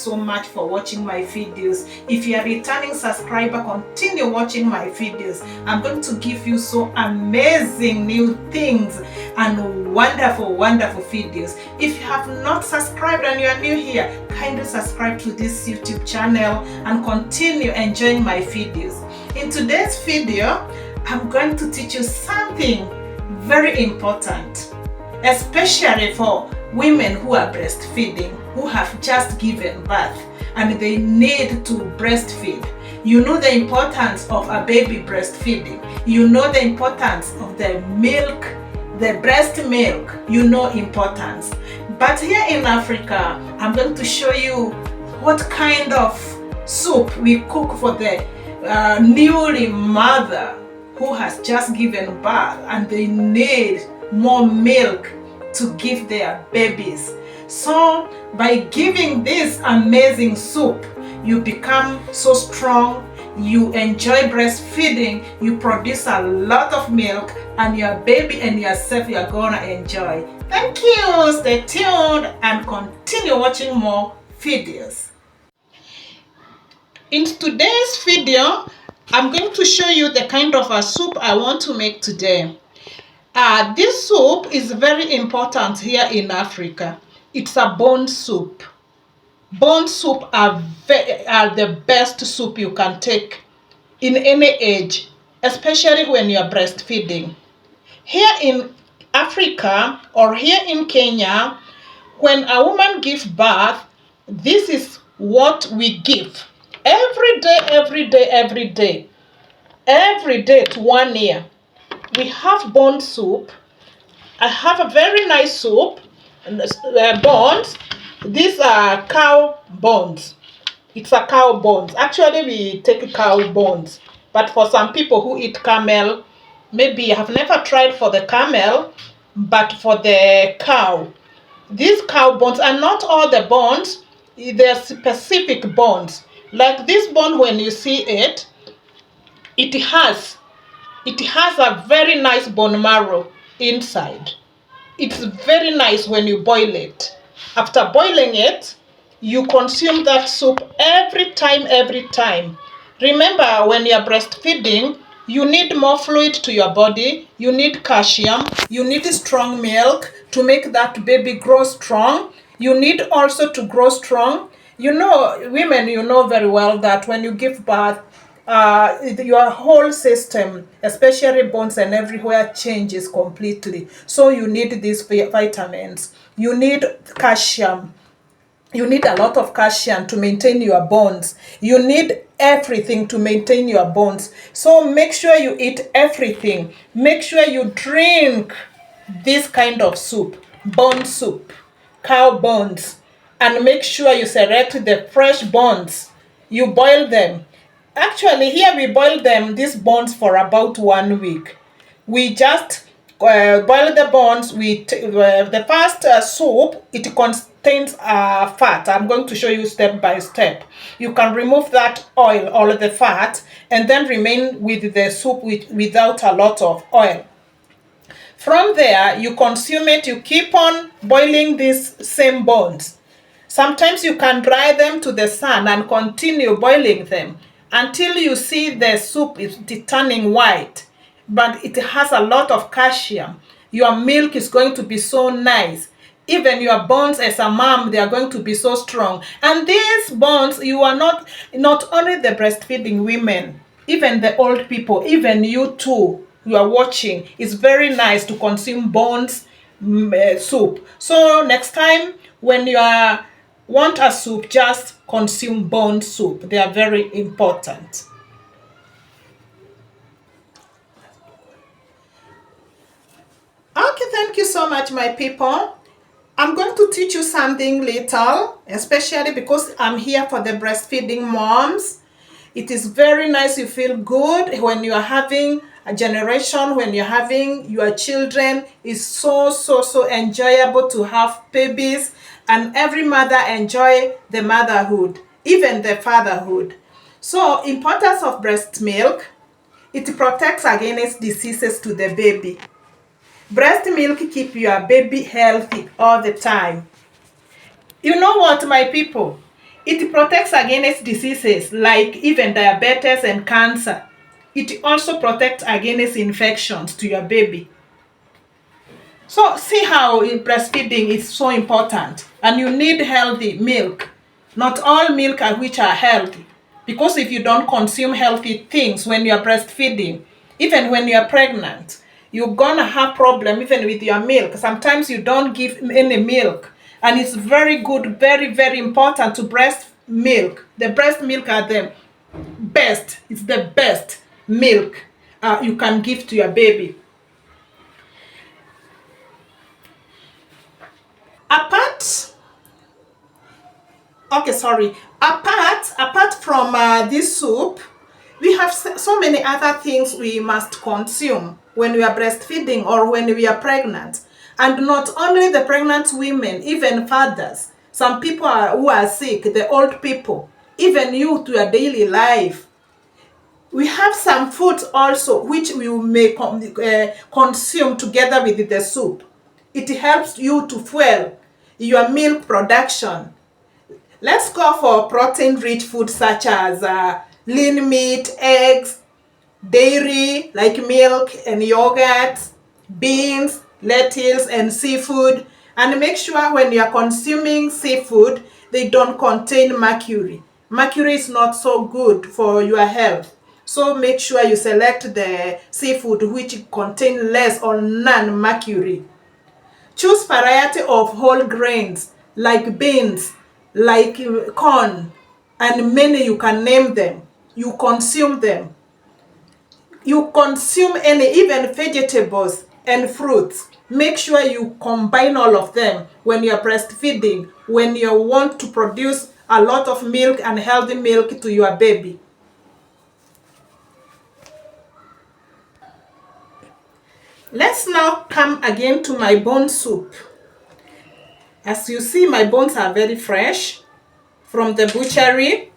so much for watching my videos. If you are a returning subscriber, continue watching my videos. I'm going to give you so amazing new things and wonderful videos. If you have not subscribed and you are new here, kindly subscribe to this YouTube channel and continue enjoying my videos. In today's video, I'm going to teach you something very important, especially for women who are breastfeeding, who have just given birth and they need to breastfeed. You know the importance of a baby breastfeeding. You know the importance of the milk, the breast milk. You know importance. But here in Africa, I'm going to show you what kind of soup we cook for the newly mother who has just given birth and they need more milk to give their babies. So by giving this amazing soup, you become so strong, you enjoy breastfeeding, you produce a lot of milk, and your baby and yourself, you're gonna enjoy. Thank you. Stay tuned and continue watching more videos. In today's video, I'm going to show you the kind of a soup I want to make today. This soup is very important here in Africa. It's a bone soup. Bone soup are the best soup you can take in any age, especially when you're breastfeeding. Here in Africa or here in Kenya, when a woman gives birth, this is what we give. Every day to 1 year. We have bone soup. I have a very nice soup, bones. These are cow bones. It's a cow bones. Actually, we take cow bones. But for some people who eat camel, maybe you have never tried for the camel, but for the cow. These cow bones are not all the bones. They're specific bones. Like this bone, when you see it, it has a very nice bone marrow inside. It's very nice when you boil it. After boiling it, you consume that soup every time. Remember, when you're breastfeeding, you need more fluid to your body. You need calcium. You need strong milk to make that baby grow strong. You need also to grow strong. You know, women, you know very well that when you give birth, your whole system, especially bones and everywhere, changes completely. So you need these vitamins. You need calcium. You need a lot of calcium to maintain your bones. You need everything to maintain your bones. So make sure you eat everything. Make sure you drink this kind of soup, bone soup, cow bones, and make sure you select the fresh bones. You boil them. Actually, here we boil them, these bones, for about 1 week. We just boil the bones. The first soup, it contains fat. I'm going to show you step by step. You can remove that oil or the fat and then remain with the soup without a lot of oil. From there, you consume it. You keep on boiling these same bones. Sometimes you can dry them to the sun and continue boiling them until you see the soup is turning white, but it has a lot of calcium. Your milk is going to be so nice. Even your bones as a mom, they are going to be so strong. And these bones, you are not only the breastfeeding women, even the old people, even you too, you are watching. It's very nice to consume bones soup. So next time when you want a soup, just consume bone soup. They are very important. Okay, thank you so much, my people. I'm going to teach you something little, especially because I'm here for the breastfeeding moms. It is very nice. You feel good when you are having a generation, when you're having your children. It's so enjoyable to have babies, and every mother enjoy the motherhood, even the fatherhood. So importance of breast milk: it protects against diseases to the baby. Breast milk keep your baby healthy all the time. You know what, my people? It protects against diseases like even diabetes and cancer. It also protects against infections to your baby. So see how breastfeeding is so important, and you need healthy milk. Not all milk are which are healthy, because if you don't consume healthy things when you are breastfeeding, even when you are pregnant, you're gonna have problem even with your milk. Sometimes you don't give any milk, and it's very good, very, very important to breast milk. The breast milk are the best. It's the best milk you can give to your baby. Apart Okay, sorry. Apart from this soup, we have so many other things we must consume when we are breastfeeding or when we are pregnant. And not only the pregnant women, even fathers. Some people who are sick, the old people, even you to your daily life. We have some foods also which we may consume together with the soup. It helps you to fuel your milk production. Let's go for protein-rich food such as lean meat, eggs, dairy like milk and yogurt, beans, lentils, and seafood. And make sure when you are consuming seafood, they don't contain mercury. Mercury is not so good for your health. So make sure you select the seafood which contain less or none mercury. Choose variety of whole grains like beans, like corn, and many you can name them. You consume them. You consume any, even vegetables and fruits. Make sure you combine all of them when you're breastfeeding, when you want to produce a lot of milk and healthy milk to your baby. Let's now come again to my bone soup. As you see, my bones are very fresh from the butchery.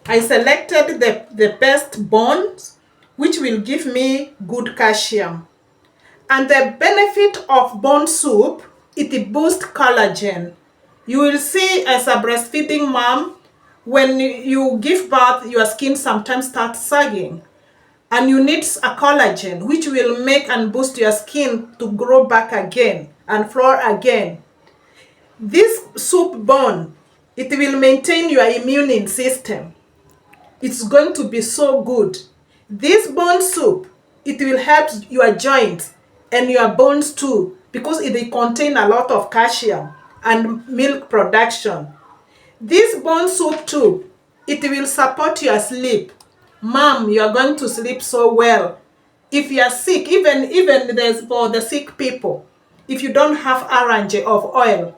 I selected the best bones, which will give me good calcium. And the benefit of bone soup, it boosts collagen. You will see as a breastfeeding mom, when you give birth, your skin sometimes starts sagging. And you need a collagen, which will make and boost your skin to grow back again and flour again. This soup bone, it will maintain your immune system. It's going to be so good. This bone soup, it will help your joints and your bones too, because it contains a lot of calcium and milk production. This bone soup too, it will support your sleep. Mom, you are going to sleep so well. If you are sick, even there's for the sick people, if you don't have orange of oil,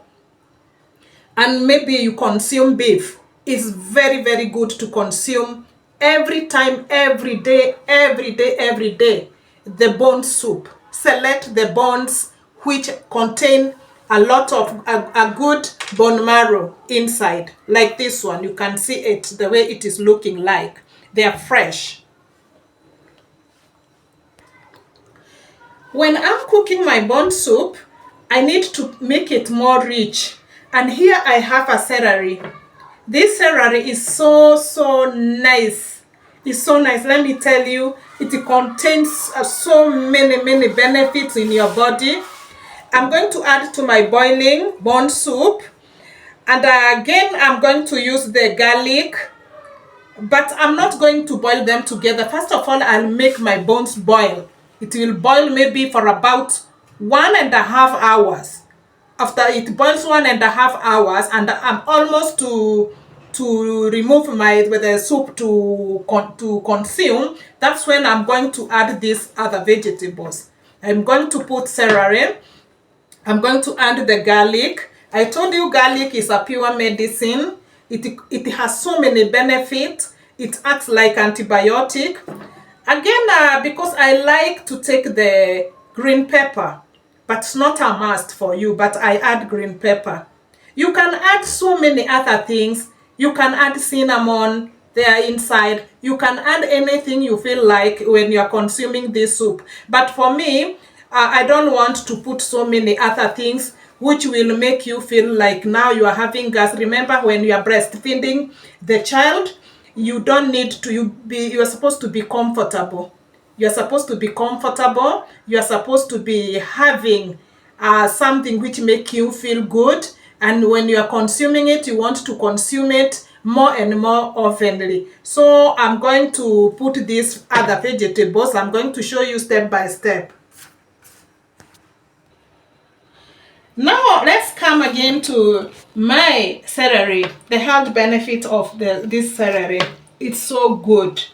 and maybe you consume beef, it's very, very good to consume every time, every day, every day, every day, the bone soup. Select the bones which contain a lot of a good bone marrow inside, like this one. You can see it the way it is looking like. They are fresh. When I'm cooking my bone soup, I need to make it more rich. And here I have a celery. This celery is so nice. It's so nice. Let me tell you, it contains so many benefits in your body. I'm going to add to my boiling bone soup. And again, I'm going to use the garlic. But I'm not going to boil them together. First of all, I'll make my bones boil. It will boil maybe for about 1.5 hours. After it boils 1.5 hours, and I'm almost to remove my with the soup to consume, that's when I'm going to add these other vegetables. I'm going to put celery. I'm going to add the garlic. I told you garlic is a pure medicine. It has so many benefits. It acts like antibiotic. Again, because I like to take the green pepper, but it's not a must for you, but I add green pepper. You can add so many other things. You can add cinnamon there inside. You can add anything you feel like when you're consuming this soup. But for me, I don't want to put so many other things which will make you feel like now you are having gas. Remember, when you are breastfeeding the child, you don't need to, you are supposed to be comfortable. You're supposed to be comfortable. You're supposed to be having something which make you feel good. And when you are consuming it, you want to consume it more and more oftenly. So I'm going to put these other vegetables. I'm going to show you step by step. Now let's come again to my celery, the health benefit of this celery. It's so good.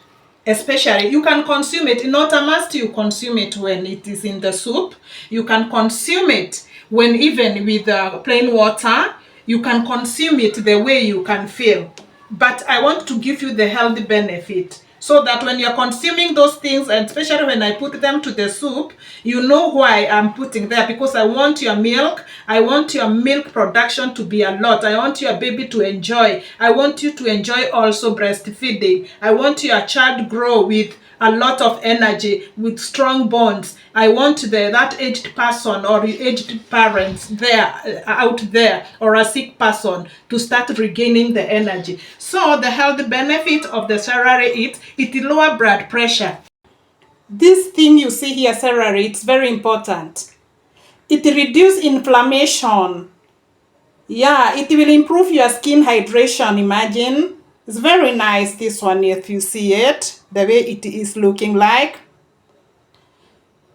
Especially, you can consume it, not a must you consume it when it is in the soup. You can consume it when even with plain water. You can consume it the way you can feel. But I want to give you the health benefit, so that when you're consuming those things, and especially when I put them to the soup, you know why I'm putting there, because I want your milk. I want your milk production to be a lot. I want your baby to enjoy. I want you to enjoy also breastfeeding. I want your child grow with a lot of energy, with strong bonds. I want that aged person or aged parents there, out there, or a sick person to start regaining the energy. So the health benefit of the celery, it lower blood pressure. This thing you see here, celery, it's very important. It reduces inflammation. Yeah, it will improve your skin hydration. Imagine. It's very nice, this one, if you see it, the way it is looking like.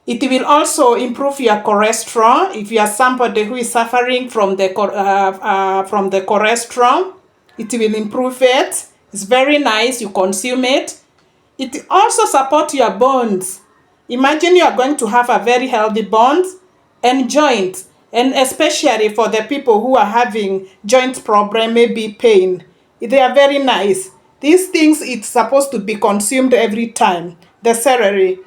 It will also improve your cholesterol. If you are somebody who is suffering from the cholesterol, it will improve it. It's very nice. You consume it. It also supports your bones. Imagine you are going to have a very healthy bones and joints, and especially for the people who are having joint problem, maybe pain. They are very nice. These things, it's supposed to be consumed every time. The celery.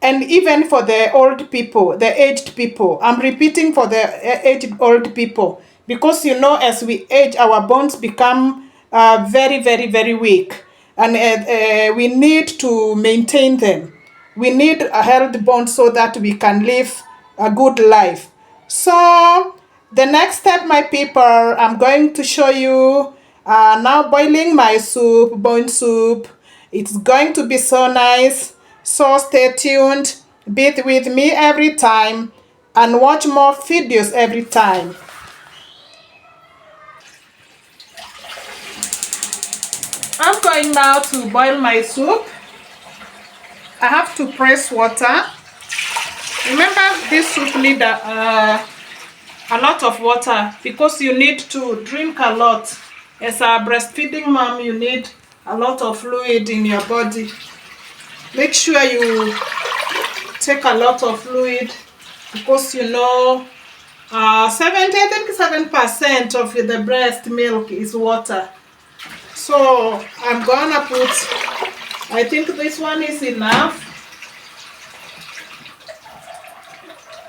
And even for the old people, the aged people. I'm repeating for the aged old people. Because as we age, our bones become very, very, very weak. And we need to maintain them. We need a healthy bone so that we can live a good life. So the next step, my people, I'm going to show you now boiling my soup, bone soup. It's going to be so nice. So stay tuned, be with me every time, and watch more videos every time. I'm going now to boil my soup. I have to press water. Remember, this soup needs a lot of water, because you need to drink a lot. As a breastfeeding mom, you need a lot of fluid in your body. Make sure you take a lot of fluid, because 77% of the breast milk is water. So I'm gonna put, I think this one is enough.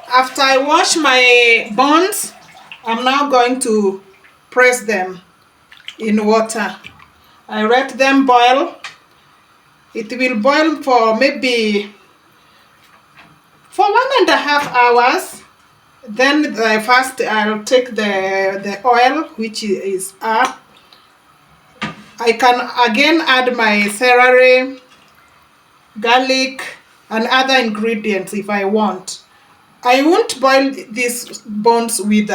After I wash my bones, I'm now going to press them in water. I let them boil. It will boil for maybe for 1.5 hours. Then first I'll take the oil, which is up. I can again add my celery, garlic, and other ingredients if I want. I won't boil these bones with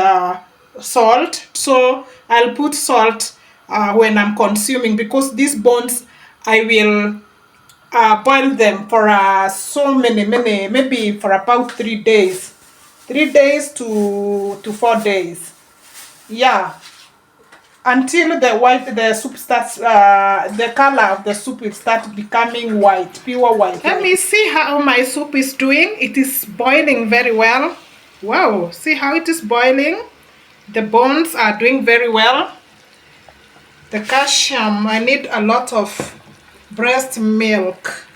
salt, so I'll put salt when I'm consuming, because these bones I will boil them for so many, maybe for about 3 days. 3 days to 4 days. Yeah. Until the soup starts, the color of the soup will start becoming white, pure white. Let me see how my soup is doing. It is boiling very well. Wow, see how it is boiling? The bones are doing very well. The calcium, I need a lot of breast milk.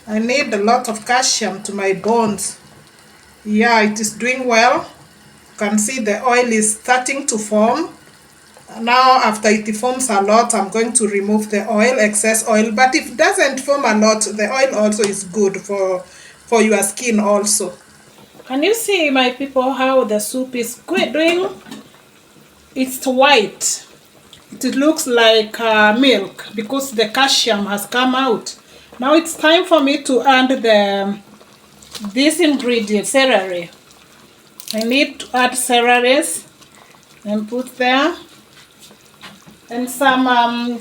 I need a lot of calcium to my bones. Yeah, it is doing well. You can see the oil is starting to form. Now after it forms a lot, I'm going to remove the oil, excess oil. But if it doesn't form a lot, the oil also is good for your skin also. Can you see, my people, how the soup is doing? It's white. It looks like milk because the calcium has come out. Now it's time for me to add this ingredient, celery. I need to add celery and put there, and some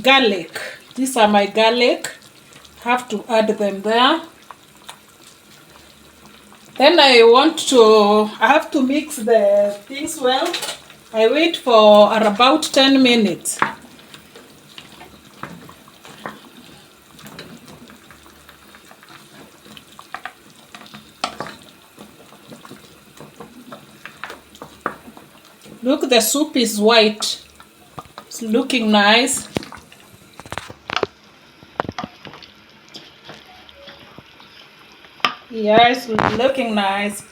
garlic. These are my garlic. Have to add them there. Then I have to mix the things well. I wait for about 10 minutes. Look, the soup is white. It's looking nice. Yeah, it's looking nice.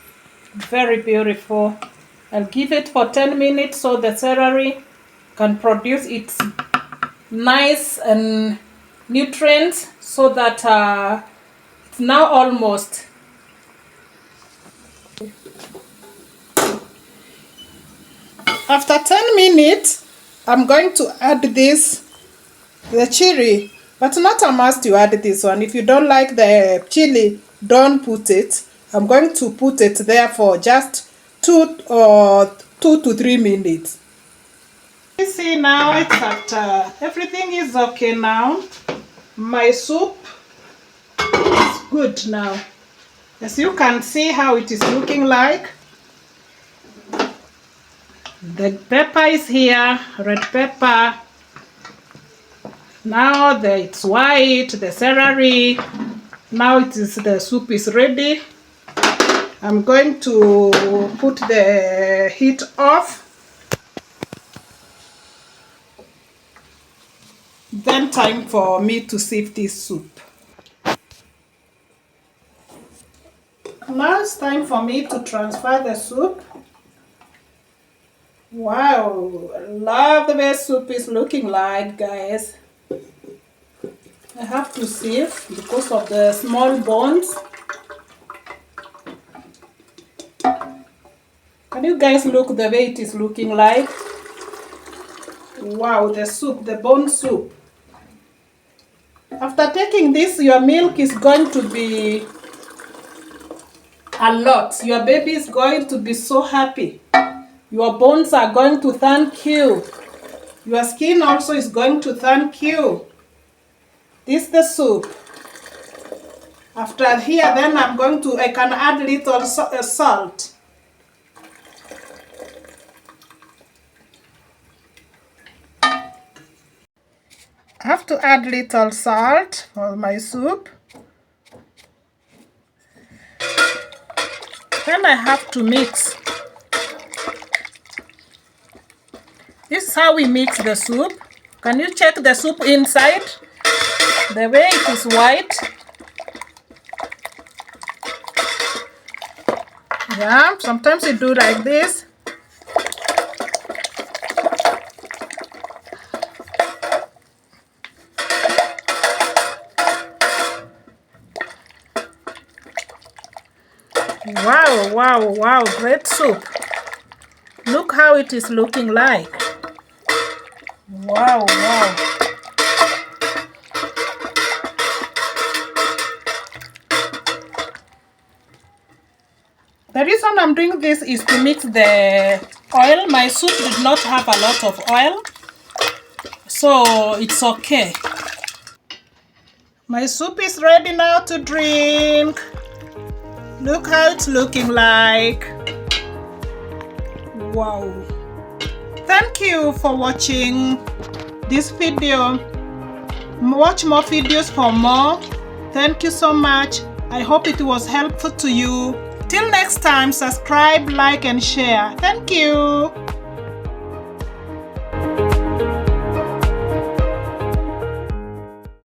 Very beautiful. I'll give it for 10 minutes so the celery can produce its nice and nutrients, so that it's now almost. After 10 minutes, I'm going to add the chili, but not a must you add this one. If you don't like the chili, don't put it. I'm going to put it there for just 2 to 3 minutes. You see now it's at everything is okay now. My soup is good now. As you can see how it is looking like. The pepper is here, red pepper. Now it's white, the celery. Now the soup is ready. I'm going to put the heat off. Then time for me to sieve this soup. Now it's time for me to transfer the soup. Wow, I love the way soup is looking like, guys. I have to sieve because of the small bones. Can you guys look the way it is looking like? Wow, the soup, the bone soup. After taking this, your milk is going to be a lot. Your baby is going to be so happy. Your bones are going to thank you. Your skin also is going to thank you. This is the soup. After here, then I can add little salt. I have to add little salt for my soup. Then I have to mix. This is how we mix the soup. Can you check the soup inside? The way it is white. Yeah, sometimes you do like this. Wow, wow, wow, great soup. Look how it is looking like. Wow, wow. The reason I'm doing this is to mix the oil. My soup did not have a lot of oil, so it's okay. My soup is ready now to drink. Look how it's looking like. Wow. Thank you for watching this video. Watch more videos for more. Thank you so much. I hope it was helpful to you. Till next time, subscribe, like, and share. Thank you.